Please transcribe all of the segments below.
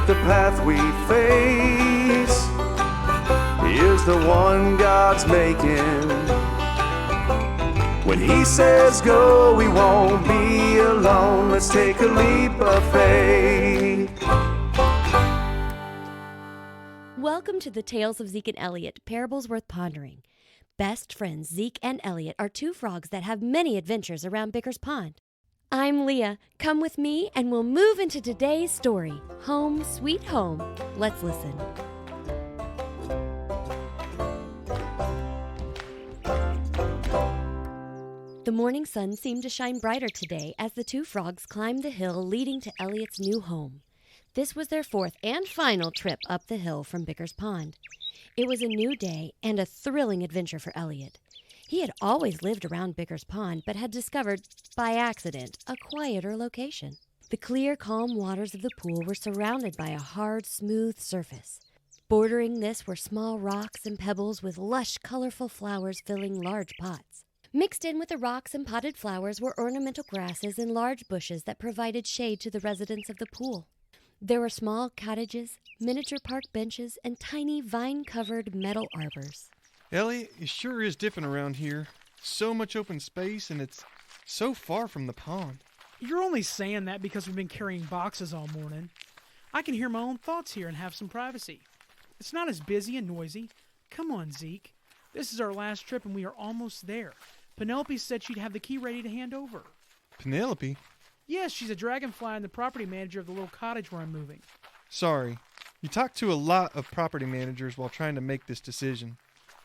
the path we face is the one God's making. When He says go, we won't be alone. Let's take a leap of faith. Welcome to the Tales of Zeke and Elliot, parables worth pondering. Best friends Zeke and Elliot are two frogs that have many adventures around Bickers Pond. I'm Leah. Come with me and we'll move into today's story, Home Sweet Home. Let's listen. The morning sun seemed to shine brighter today as the two frogs climbed the hill leading to Elliot's new home. This was their fourth and final trip up the hill from Bickers Pond. It was a new day and a thrilling adventure for Elliot. He had always lived around Bickers Pond, but had discovered, by accident, a quieter location. The clear, calm waters of the pool were surrounded by a hard, smooth surface. Bordering this were small rocks and pebbles with lush, colorful flowers filling large pots. Mixed in with the rocks and potted flowers were ornamental grasses and large bushes that provided shade to the residents of the pool. There were small cottages, miniature park benches, and tiny vine-covered metal arbors. Elliot, it sure is different around here. So much open space, and it's so far from the pond. You're only saying that because we've been carrying boxes all morning. I can hear my own thoughts here and have some privacy. It's not as busy and noisy. Come on, Zeke. This is our last trip, and we are almost there. Penelope said she'd have the key ready to hand over. Penelope? Yes, she's a dragonfly and the property manager of the little cottage where I'm moving. Sorry. You talked to a lot of property managers while trying to make this decision.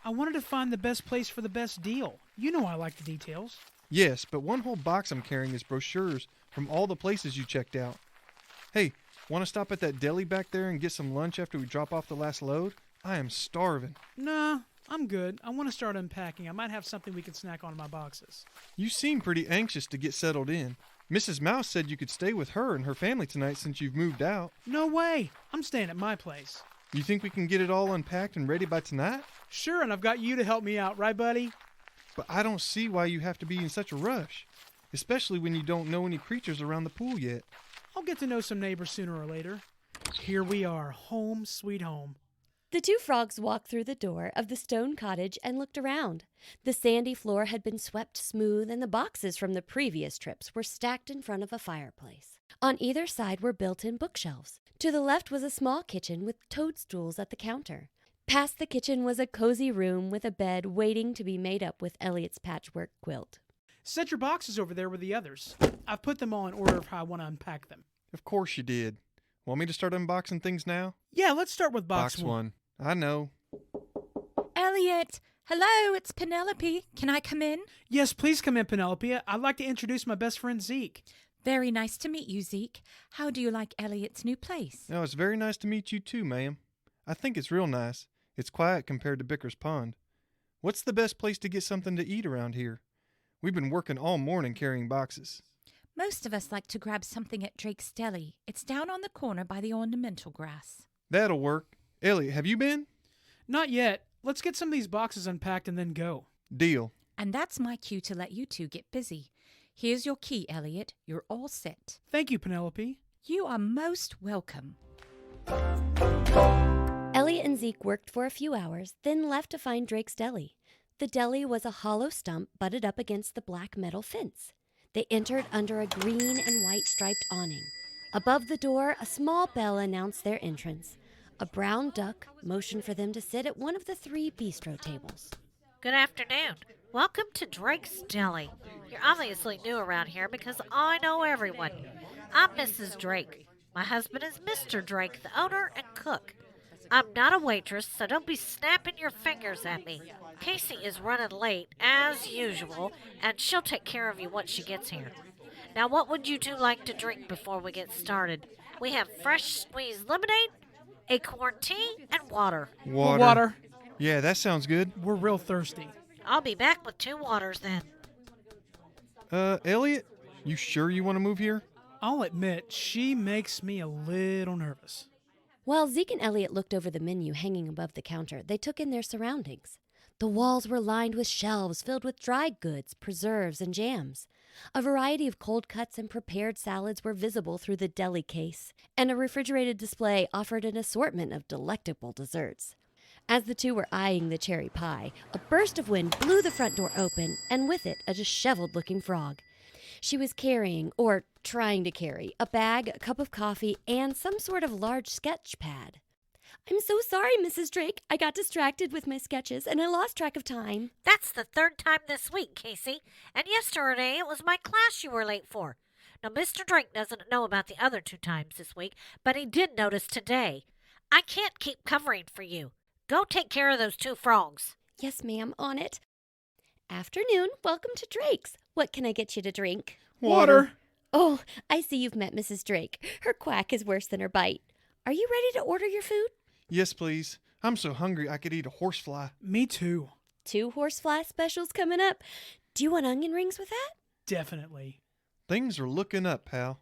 I wanted to find the best place for the best deal. You know I like the details. Yes, but one whole box I'm carrying is brochures from all the places you checked out. Hey, want to stop at that deli back there and get some lunch after we drop off the last load? I am starving. Nah, I'm good. I want to start unpacking. I might have something we can snack on in my boxes. You seem pretty anxious to get settled in. Mrs. Mouse said you could stay with her and her family tonight since you've moved out. No way. I'm staying at my place. You think we can get it all unpacked and ready by tonight? Sure, and I've got you to help me out, right, buddy? But I don't see why you have to be in such a rush, especially when you don't know any creatures around the pool yet. I'll get to know some neighbors sooner or later. Here we are, home sweet home. The two frogs walked through the door of the stone cottage and looked around. The sandy floor had been swept smooth, and the boxes from the previous trips were stacked in front of a fireplace. On either side were built-in bookshelves. To the left was a small kitchen with toadstools at the counter. Past the kitchen was a cozy room with a bed waiting to be made up with Elliot's patchwork quilt. Set your boxes over there with the others. I've put them all in order of how I want to unpack them. Of course you did. Want me to start unboxing things now? Yeah, let's start with box one. I know. Elliot! Hello, it's Penelope. Can I come in? Yes, please come in, Penelope. I'd like to introduce my best friend, Zeke. Very nice to meet you, Zeke. How do you like Elliot's new place? No, it's very nice to meet you too, ma'am. I think it's real nice. It's quiet compared to Bickers Pond. What's the best place to get something to eat around here? We've been working all morning carrying boxes. Most of us like to grab something at Drake's Deli. It's down on the corner by the ornamental grass. That'll work. Elliot, have you been? Not yet. Let's get some of these boxes unpacked and then go. Deal. And that's my cue to let you two get busy. Here's your key, Elliot. You're all set. Thank you, Penelope. You are most welcome. Elliot and Zeke worked for a few hours, then left to find Drake's Deli. The deli was a hollow stump butted up against the black metal fence. They entered under a green and white striped awning. Above the door, a small bell announced their entrance. A brown duck motioned for them to sit at one of the 3 bistro tables. Good afternoon. Welcome to Drake's Deli. You're obviously new around here because I know everyone. I'm Mrs. Drake. My husband is Mr. Drake, the owner and cook. I'm not a waitress, so don't be snapping your fingers at me. Casey is running late, as usual, and she'll take care of you once she gets here. Now, what would you two like to drink before we get started? We have fresh squeezed lemonade, acorn tea, and water. Water. Yeah, that sounds good. We're real thirsty. I'll be back with 2 waters then. Elliot, you sure you want to move here? I'll admit, she makes me a little nervous. While Zeke and Elliot looked over the menu hanging above the counter, they took in their surroundings. The walls were lined with shelves filled with dried goods, preserves, and jams. A variety of cold cuts and prepared salads were visible through the deli case, and a refrigerated display offered an assortment of delectable desserts. As the two were eyeing the cherry pie, a burst of wind blew the front door open, and with it a disheveled-looking frog. She was carrying, or trying to carry, a bag, a cup of coffee, and some sort of large sketch pad. "I'm so sorry, Mrs. Drake. I got distracted with my sketches, and I lost track of time." That's the third time this week, Casey. And yesterday it was my class you were late for. Now, Mr. Drake doesn't know about the other 2 times this week, but he did notice today. I can't keep covering for you. Go take care of those 2 frogs. "Yes, ma'am, on it." "Afternoon. Welcome to Drake's. What can I get you to drink?" Water. "Oh, I see you've met Mrs. Drake. Her quack is worse than her bite. Are you ready to order your food?" Yes, please. I'm so hungry I could eat a horsefly. Me too. 2 horsefly specials coming up. Do you want onion rings with that? Definitely. Things are looking up, pal.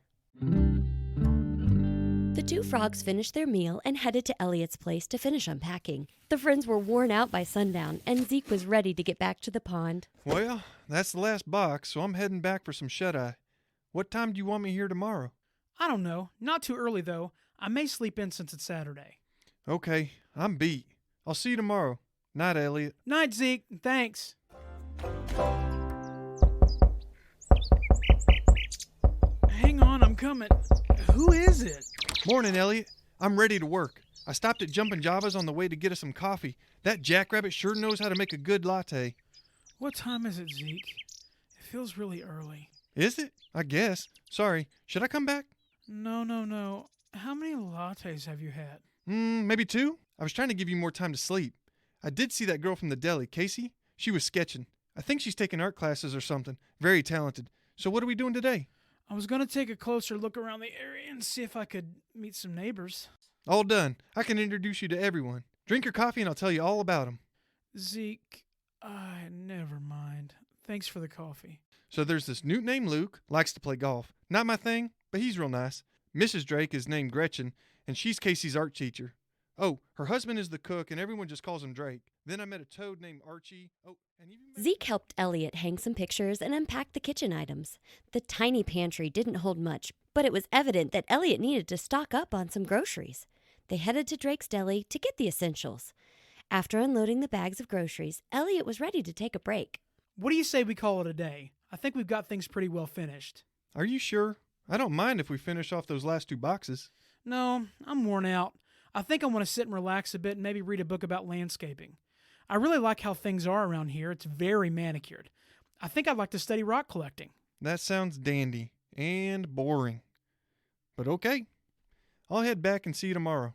The 2 frogs finished their meal and headed to Elliot's place to finish unpacking. The friends were worn out by sundown, and Zeke was ready to get back to the pond. Well, that's the last box, so I'm heading back for some shut-eye. What time do you want me here tomorrow? I don't know. Not too early, though. I may sleep in since it's Saturday. Okay, I'm beat. I'll see you tomorrow. Night, Elliot. Night, Zeke. Thanks. Hang on, I'm coming. Who is it? Morning, Elliot. I'm ready to work. I stopped at Jumpin' Java's on the way to get us some coffee. That jackrabbit sure knows how to make a good latte. What time is it, Zeke? It feels really early. Is it? I guess. Sorry. Should I come back? No. How many lattes have you had? Maybe 2? I was trying to give you more time to sleep. I did see that girl from the deli, Casey. She was sketching. I think she's taking art classes or something. Very talented. So what are we doing today? I was going to take a closer look around the area and see if I could meet some neighbors. All done. I can introduce you to everyone. Drink your coffee and I'll tell you all about them. Zeke, never mind. Thanks for the coffee. So there's this newt named Luke, likes to play golf. Not my thing, but he's real nice. Mrs. Drake is named Gretchen, and she's Casey's art teacher. Oh, her husband is the cook, and everyone just calls him Drake. Then I met a toad named Archie. Oh, and even Zeke helped Elliot hang some pictures and unpack the kitchen items. The tiny pantry didn't hold much, but it was evident that Elliot needed to stock up on some groceries. They headed to Drake's Deli to get the essentials. After unloading the bags of groceries, Elliot was ready to take a break. What do you say we call it a day? I think we've got things pretty well finished. Are you sure? I don't mind if we finish off those last 2 boxes. No, I'm worn out. I think I want to sit and relax a bit and maybe read a book about landscaping. I really like how things are around here. It's very manicured. I think I'd like to study rock collecting. That sounds dandy and boring. But okay. I'll head back and see you tomorrow.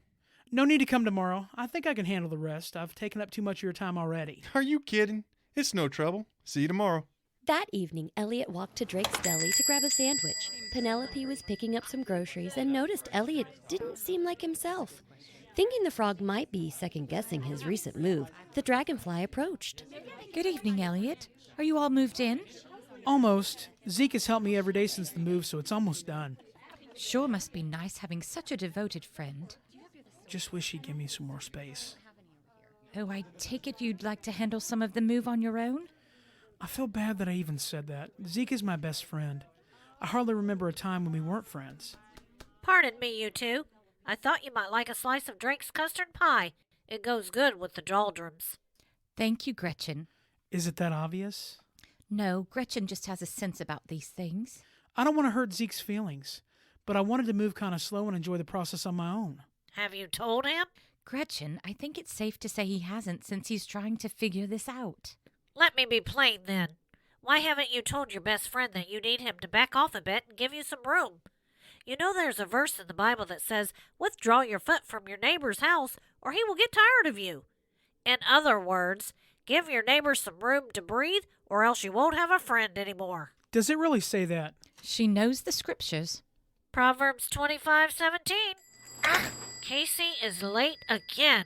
No need to come tomorrow. I think I can handle the rest. I've taken up too much of your time already. Are you kidding? It's no trouble. See you tomorrow. That evening, Elliot walked to Drake's Deli to grab a sandwich. Penelope was picking up some groceries and noticed Elliot didn't seem like himself. Thinking the frog might be second-guessing his recent move, the dragonfly approached. Good evening, Elliot. Are you all moved in? Almost. Zeke has helped me every day since the move, so it's almost done. Sure must be nice having such a devoted friend. Just wish he'd give me some more space. Oh, I take it you'd like to handle some of the move on your own? I feel bad that I even said that. Zeke is my best friend. I hardly remember a time when we weren't friends. Pardon me, you 2. I thought you might like a slice of Drake's custard pie. It goes good with the doldrums. Thank you, Gretchen. Is it that obvious? No, Gretchen just has a sense about these things. I don't want to hurt Zeke's feelings, but I wanted to move kind of slow and enjoy the process on my own. Have you told him? Gretchen, I think it's safe to say he hasn't since he's trying to figure this out. Let me be plain then. Why haven't you told your best friend that you need him to back off a bit and give you some room? You know there's a verse in the Bible that says, "Withdraw your foot from your neighbor's house, or he will get tired of you." In other words, give your neighbor some room to breathe, or else you won't have a friend anymore. Does it really say that? She knows the scriptures. Proverbs 25:17. Casey is late again.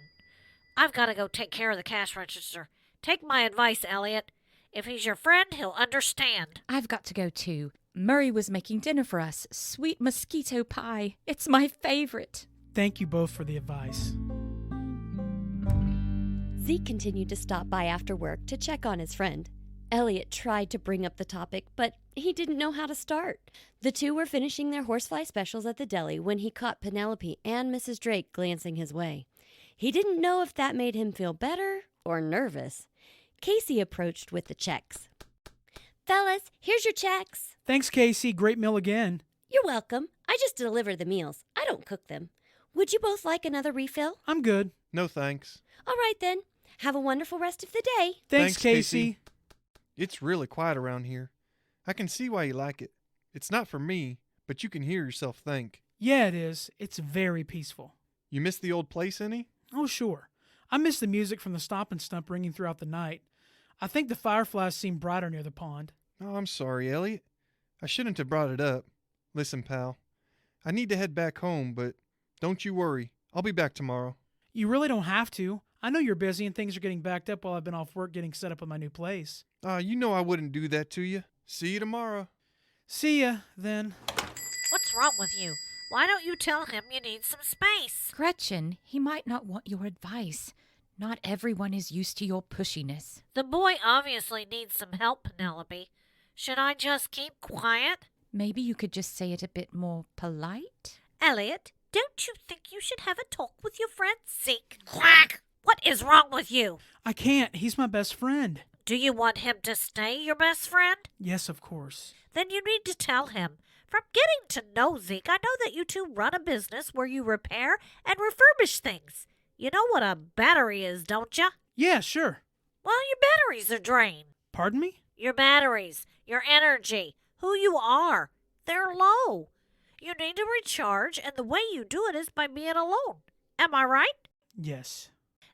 I've got to go take care of the cash register. Take my advice, Elliot. If he's your friend, he'll understand. I've got to go too. Murray was making dinner for us. Sweet mosquito pie. It's my favorite. Thank you both for the advice. Zeke continued to stop by after work to check on his friend. Elliot tried to bring up the topic, but he didn't know how to start. The two were finishing their horsefly specials at the deli when he caught Penelope and Mrs. Drake glancing his way. He didn't know if that made him feel better or nervous. Casey approached with the checks. Fellas, here's your checks. Thanks, Casey. Great meal again. You're welcome. I just deliver the meals. I don't cook them. Would you both like another refill? I'm good. No thanks. All right, then. Have a wonderful rest of the day. Thanks, Casey. It's really quiet around here. I can see why you like it. It's not for me, but you can hear yourself think. Yeah, it is. It's very peaceful. You miss the old place any? Oh, sure. I miss the music from the Stop and Stump ringing throughout the night. I think the fireflies seem brighter near the pond. Oh, I'm sorry, Elliot. I shouldn't have brought it up. Listen, pal. I need to head back home, but don't you worry. I'll be back tomorrow. You really don't have to. I know you're busy and things are getting backed up while I've been off work getting set up with my new place. You know I wouldn't do that to you. See you tomorrow. See ya, then. What's wrong with you? Why don't you tell him you need some space? Gretchen, he might not want your advice. Not everyone is used to your pushiness. The boy obviously needs some help, Penelope. Should I just keep quiet? Maybe you could just say it a bit more polite? Elliot, don't you think you should have a talk with your friend Zeke? Quack! What is wrong with you? I can't. He's my best friend. Do you want him to stay your best friend? Yes, of course. Then you need to tell him. From getting to know Zeke, I know that you two run a business where you repair and refurbish things. You know what a battery is, don't you? Yeah, sure. Well, your batteries are drained. Pardon me? Your batteries, your energy, who you are, they're low. You need to recharge, and the way you do it is by being alone. Am I right? Yes.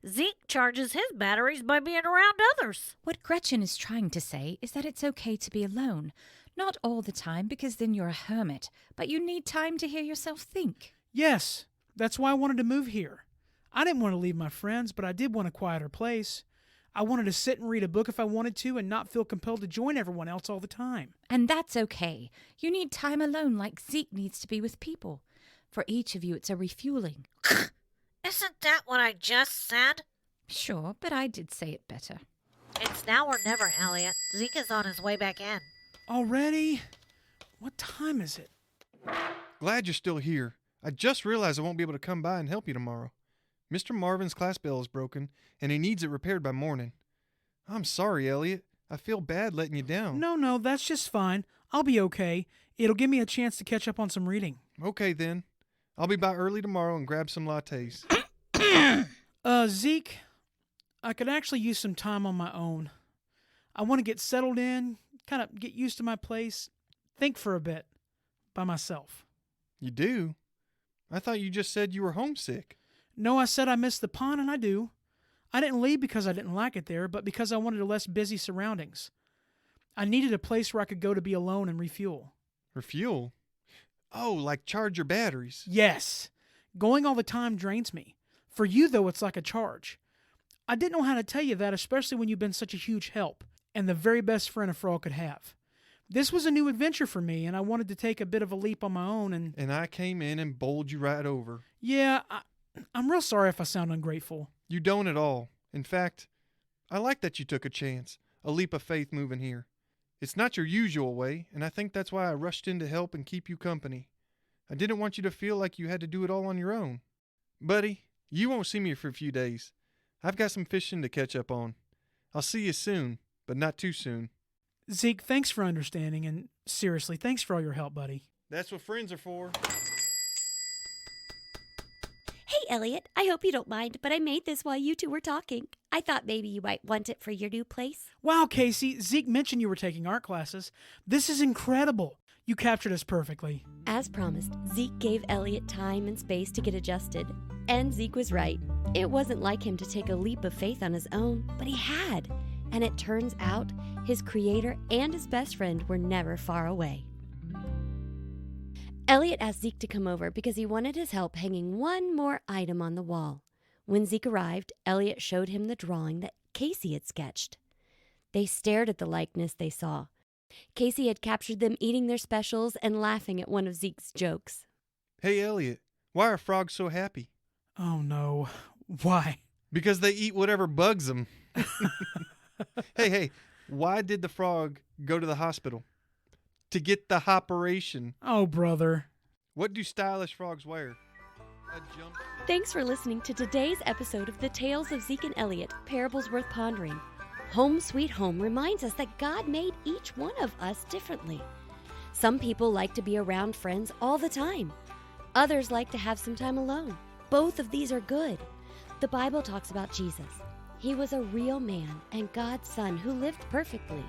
Zeke charges his batteries by being around others. What Gretchen is trying to say is that it's okay to be alone. Not all the time, because then you're a hermit, but you need time to hear yourself think. Yes. That's why I wanted to move here. I didn't want to leave my friends, but I did want a quieter place. I wanted to sit and read a book if I wanted to and not feel compelled to join everyone else all the time. And that's okay. You need time alone like Zeke needs to be with people. For each of you, it's a refueling. Isn't that what I just said? Sure, but I did say it better. It's now or never, Elliot. Zeke is on his way back in. Already? What time is it? Glad you're still here. I just realized I won't be able to come by and help you tomorrow. Mr. Marvin's class bell is broken, and he needs it repaired by morning. I'm sorry, Elliot. I feel bad letting you down. No, that's just fine. I'll be okay. It'll give me a chance to catch up on some reading. Okay, then. I'll be by early tomorrow and grab some lattes. Zeke, I could actually use some time on my own. I want to get settled in, kind of get used to my place, think for a bit by myself. You do? I thought you just said you were homesick. No, I said I miss the pond, and I do. I didn't leave because I didn't like it there, but because I wanted a less busy surroundings. I needed a place where I could go to be alone and refuel. Refuel? Oh, like charge your batteries. Yes. Going all the time drains me. For you, though, it's like a charge. I didn't know how to tell you that, especially when you've been such a huge help and the very best friend a frog could have. This was a new adventure for me, and I wanted to take a bit of a leap on my own, And I came in and bowled you right over. Yeah, I'm real sorry if I sound ungrateful. You don't at all. In fact, I like that you took a chance, a leap of faith moving here. It's not your usual way, and I think that's why I rushed in to help and keep you company. I didn't want you to feel like you had to do it all on your own. Buddy, you won't see me for a few days. I've got some fishing to catch up on. I'll see you soon, but not too soon. Zeke, thanks for understanding, and seriously, thanks for all your help, buddy. That's what friends are for. Hey, Elliot, I hope you don't mind, but I made this while you two were talking. I thought maybe you might want it for your new place. Wow, Casey, Zeke mentioned you were taking art classes. This is incredible. You captured us perfectly. As promised, Zeke gave Elliot time and space to get adjusted. And Zeke was right. It wasn't like him to take a leap of faith on his own, but he had. And it turns out his creator and his best friend were never far away. Elliot asked Zeke to come over because he wanted his help hanging one more item on the wall. When Zeke arrived, Elliot showed him the drawing that Casey had sketched. They stared at the likeness they saw. Casey had captured them eating their specials and laughing at one of Zeke's jokes. Hey, Elliot, why are frogs so happy? Oh, no. Why? Because they eat whatever bugs them. Hey, Why did the frog go to the hospital? To get the operation. Oh, brother. What do stylish frogs wear? A jumpsuit. Thanks for listening to today's episode of the Tales of Zeke and Elliot, Parables Worth Pondering. Home Sweet Home reminds us that God made each one of us differently. Some people like to be around friends all the time. Others like to have some time alone. Both of these are good. The Bible talks about Jesus. He was a real man and God's son who lived perfectly.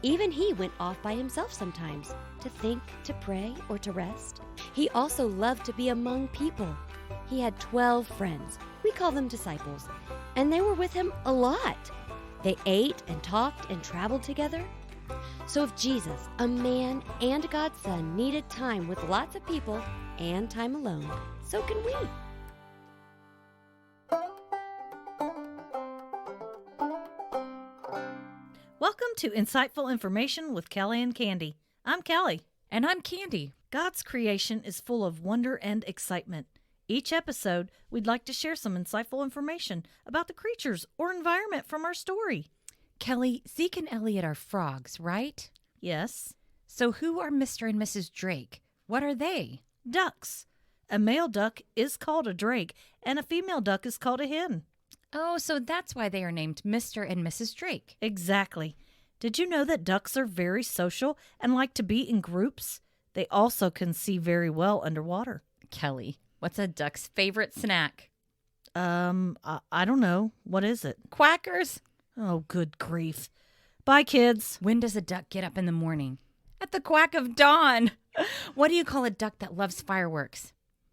Even he went off by himself sometimes to think, to pray, or to rest. He also loved to be among people. He had 12 friends. We call them disciples. And they were with him a lot. They ate and talked and traveled together. So if Jesus, a man and God's son, needed time with lots of people and time alone, so can we. Welcome to Insightful Information with Kelly and Candy. I'm Kelly. And I'm Candy. God's creation is full of wonder and excitement. Each episode, we'd like to share some insightful information about the creatures or environment from our story. Kelly, Zeke and Elliot are frogs, right? Yes. So who are Mr. and Mrs. Drake? What are they? Ducks. A male duck is called a drake, and a female duck is called a hen. Oh, so that's why they are named Mr. and Mrs. Drake. Exactly. Did you know that ducks are very social and like to be in groups? They also can see very well underwater. Kelly, what's a duck's favorite snack? I don't know. What is it? Quackers. Oh, good grief. Bye, kids. When does a duck get up in the morning? At the quack of dawn. What do you call a duck that loves fireworks?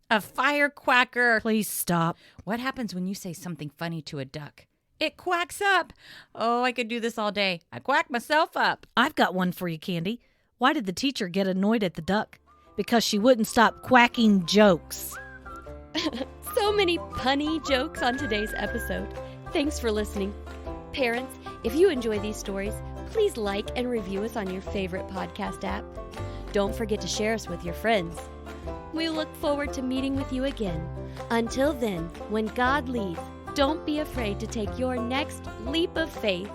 A firecracker. Please stop. What happens when you say something funny to a duck? It quacks up. Oh, I could do this all day. I quack myself up. I've got one for you, Candy. Why did the teacher get annoyed at the duck? Because she wouldn't stop quacking jokes. So many punny jokes on today's episode. Thanks for listening. Parents, if you enjoy these stories, please like and review us on your favorite podcast app. Don't forget to share us with your friends. We look forward to meeting with you again. Until then, when God leads, don't be afraid to take your next leap of faith.